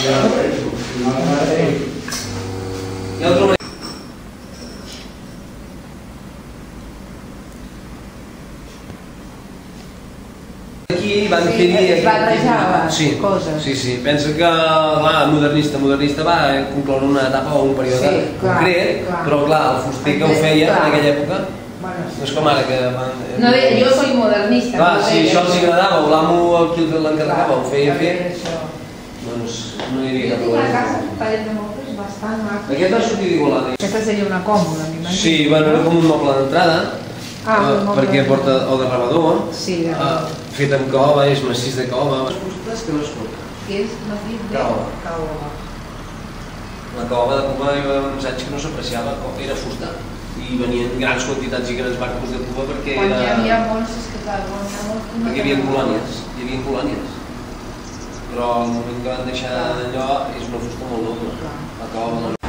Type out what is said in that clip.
Ja el trobaré. Aquí van fer-hi... Es batejava coses. Sí. Pensa que, clar, modernista va concloure una etapa o un període concret, però clar, el fuster que ho feia en aquella època no és com ara que... No, jo soy modernista. Clar, si això els agradava o l'amo el qui l'encarregava ho feia fer, doncs no hi havia cap problema. La casa, paret de mobles, bastant maca. Aquest va sortir d'Igualada. Aquesta seria una còmoda, m'imagino. Sí, bueno, era com un moble d'entrada, perquè porta o de rebedor, fet amb cova, és massís de cova. Les fustes que no es porten. Què és massís de cova? La cova de Cuba hi va haver uns anys que no s'apreciava, era fusta. I venien grans quantitats i grans barcos de Cuba perquè Quan hi havia molts, és que clar, quan hi ha molts... perquè hi havia colònies. Però al moment que van deixar d'allò és una fusta molt noble. La cova